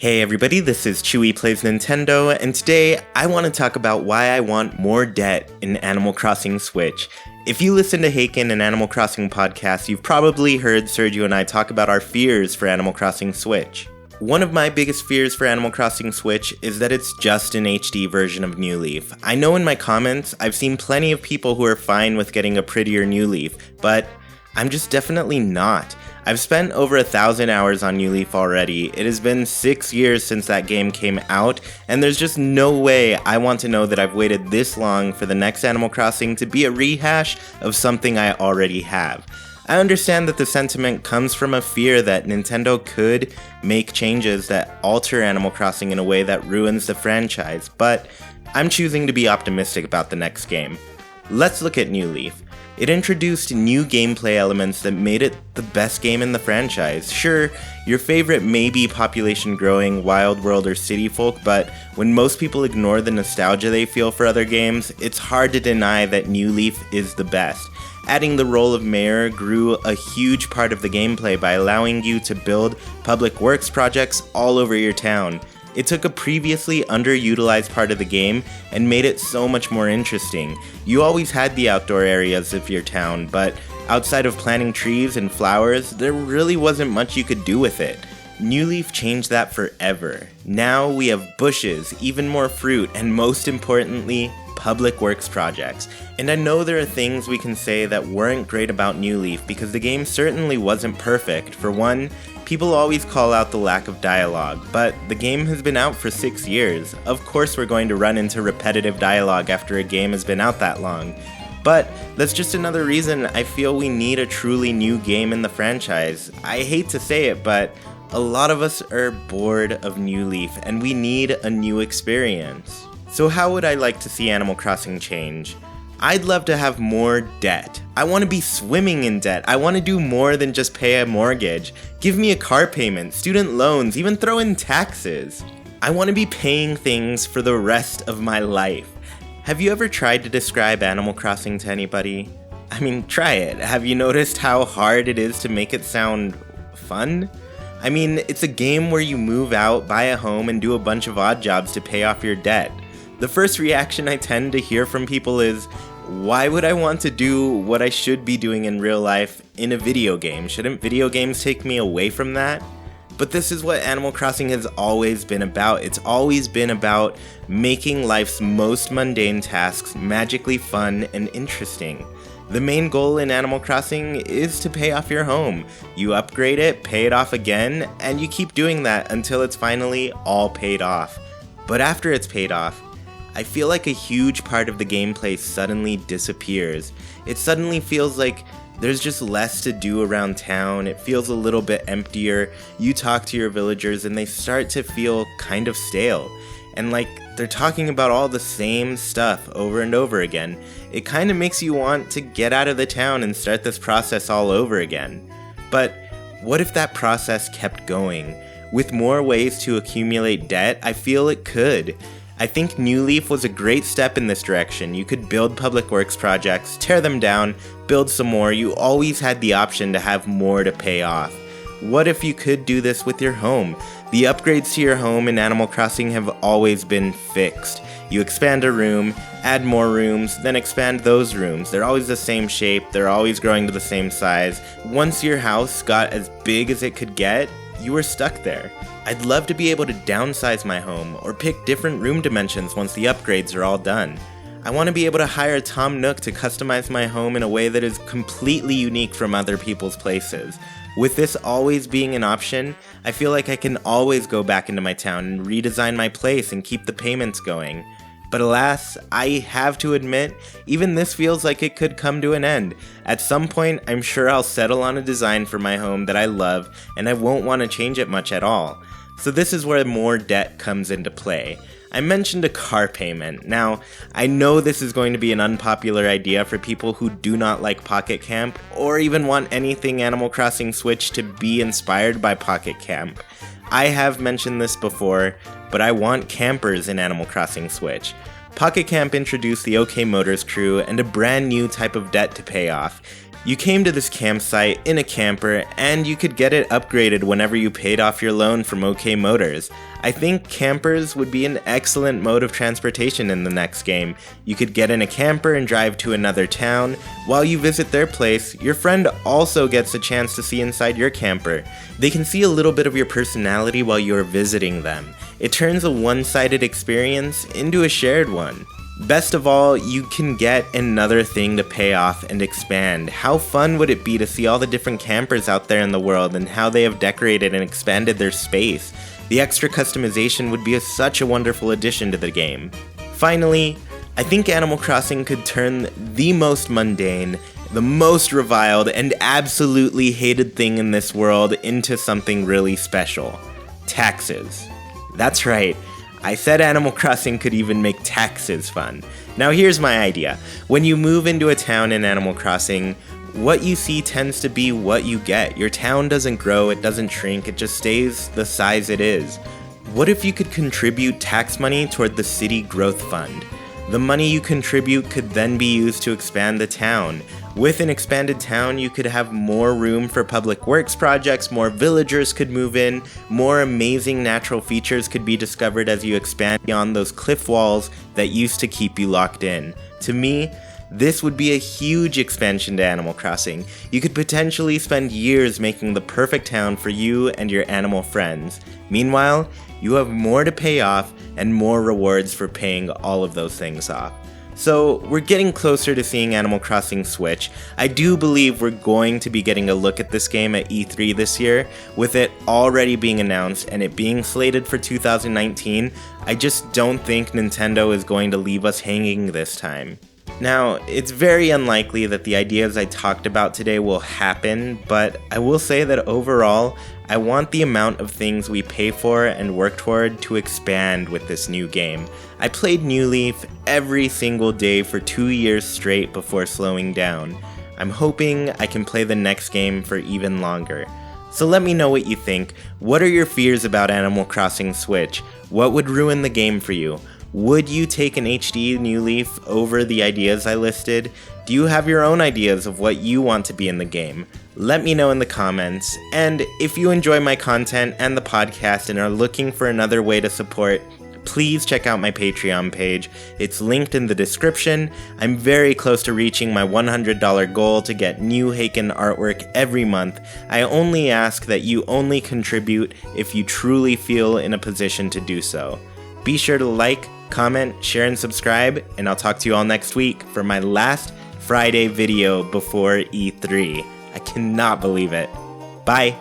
Hey everybody, this is Chewy Plays Nintendo, and today I want to talk about why I want more debt in Animal Crossing Switch. If you listen to Haken and Animal Crossing podcasts, you've probably heard Sergio and I talk about our fears for Animal Crossing Switch. One of my biggest fears for Animal Crossing Switch is that it's just an HD version of New Leaf. I know in my comments, I've seen plenty of people who are fine with getting a prettier New Leaf, but I'm just definitely not. I've spent over 1,000 hours on New Leaf already. It has been 6 years since that game came out, and there's just no way I want to know that I've waited this long for the next Animal Crossing to be a rehash of something I already have. I understand that the sentiment comes from a fear that Nintendo could make changes that alter Animal Crossing in a way that ruins the franchise, but I'm choosing to be optimistic about the next game. Let's look at New Leaf. It introduced new gameplay elements that made it the best game in the franchise. Sure, your favorite may be population growing, Wild World, or City Folk, but when most people ignore the nostalgia they feel for other games, it's hard to deny that New Leaf is the best. Adding the role of mayor grew a huge part of the gameplay by allowing you to build public works projects all over your town. It took a previously underutilized part of the game and made it so much more interesting. You always had the outdoor areas of your town, but outside of planting trees and flowers, there really wasn't much you could do with it. New Leaf changed that forever. Now we have bushes, even more fruit, and most importantly, public works projects. And I know there are things we can say that weren't great about New Leaf because the game certainly wasn't perfect. For one, people always call out the lack of dialogue, but the game has been out for 6 years. Of course we're going to run into repetitive dialogue after a game has been out that long. But that's just another reason I feel we need a truly new game in the franchise. I hate to say it, but a lot of us are bored of New Leaf and we need a new experience. So how would I like to see Animal Crossing change? I'd love to have more debt. I want to be swimming in debt. I want to do more than just pay a mortgage. Give me a car payment, student loans, even throw in taxes. I want to be paying things for the rest of my life. Have you ever tried to describe Animal Crossing to anybody? I mean, try it. Have you noticed how hard it is to make it sound fun? I mean, it's a game where you move out, buy a home, and do a bunch of odd jobs to pay off your debt. The first reaction I tend to hear from people is, why would I want to do what I should be doing in real life in a video game? Shouldn't video games take me away from that? But this is what Animal Crossing has always been about. It's always been about making life's most mundane tasks magically fun and interesting. The main goal in Animal Crossing is to pay off your home. You upgrade it, pay it off again, and you keep doing that until it's finally all paid off. But after it's paid off, I feel like a huge part of the gameplay suddenly disappears. It suddenly feels like there's just less to do around town. It feels a little bit emptier. You talk to your villagers and they start to feel kind of stale. And like they're talking about all the same stuff over and over again. It kind of makes you want to get out of the town and start this process all over again. But what if that process kept going? With more ways to accumulate debt, I feel it could. I think New Leaf was a great step in this direction. You could build public works projects, tear them down, build some more. You always had the option to have more to pay off. What if you could do this with your home? The upgrades to your home in Animal Crossing have always been fixed. You expand a room, add more rooms, then expand those rooms. They're always the same shape, they're always growing to the same size. Once your house got as big as it could get, you were stuck there. I'd love to be able to downsize my home or pick different room dimensions once the upgrades are all done. I want to be able to hire Tom Nook to customize my home in a way that is completely unique from other people's places. With this always being an option, I feel like I can always go back into my town and redesign my place and keep the payments going. But alas, I have to admit, even this feels like it could come to an end. At some point, I'm sure I'll settle on a design for my home that I love, and I won't want to change it much at all. So this is where more debt comes into play. I mentioned a car payment. Now, I know this is going to be an unpopular idea for people who do not like Pocket Camp, or even want anything Animal Crossing Switch to be inspired by Pocket Camp. I have mentioned this before, but I want campers in Animal Crossing Switch. Pocket Camp introduced the OK Motors crew and a brand new type of debt to pay off. You came to this campsite in a camper, and you could get it upgraded whenever you paid off your loan from OK Motors. I think campers would be an excellent mode of transportation in the next game. You could get in a camper and drive to another town. While you visit their place, your friend also gets a chance to see inside your camper. They can see a little bit of your personality while you're visiting them. It turns a one-sided experience into a shared one. Best of all, you can get another thing to pay off and expand. How fun would it be to see all the different campers out there in the world and how they have decorated and expanded their space? The extra customization would be such a wonderful addition to the game. Finally, I think Animal Crossing could turn the most mundane, the most reviled, and absolutely hated thing in this world into something really special. Taxes. That's right. I said Animal Crossing could even make taxes fun. Now here's my idea. When you move into a town in Animal Crossing, what you see tends to be what you get. Your town doesn't grow, it doesn't shrink, it just stays the size it is. What if you could contribute tax money toward the City Growth Fund? The money you contribute could then be used to expand the town. With an expanded town, you could have more room for public works projects, more villagers could move in, more amazing natural features could be discovered as you expand beyond those cliff walls that used to keep you locked in. To me, this would be a huge expansion to Animal Crossing. You could potentially spend years making the perfect town for you and your animal friends. Meanwhile, you have more to pay off and more rewards for paying all of those things off. So we're getting closer to seeing Animal Crossing Switch. I do believe we're going to be getting a look at this game at E3 this year, with it already being announced and it being slated for 2019. I just don't think Nintendo is going to leave us hanging this time. Now, it's very unlikely that the ideas I talked about today will happen, but I will say that overall, I want the amount of things we pay for and work toward to expand with this new game. I played New Leaf every single day for 2 years straight before slowing down. I'm hoping I can play the next game for even longer. So let me know what you think. What are your fears about Animal Crossing Switch? What would ruin the game for you? Would you take an HD New Leaf over the ideas I listed? Do you have your own ideas of what you want to be in the game? Let me know in the comments, and if you enjoy my content and the podcast and are looking for another way to support, please check out my Patreon page. It's linked in the description. I'm very close to reaching my $100 goal to get new Haken artwork every month. I only ask that you only contribute if you truly feel in a position to do so. Be sure to like, comment, share, and subscribe, and I'll talk to you all next week for my last Friday video before E3. I cannot believe it. Bye!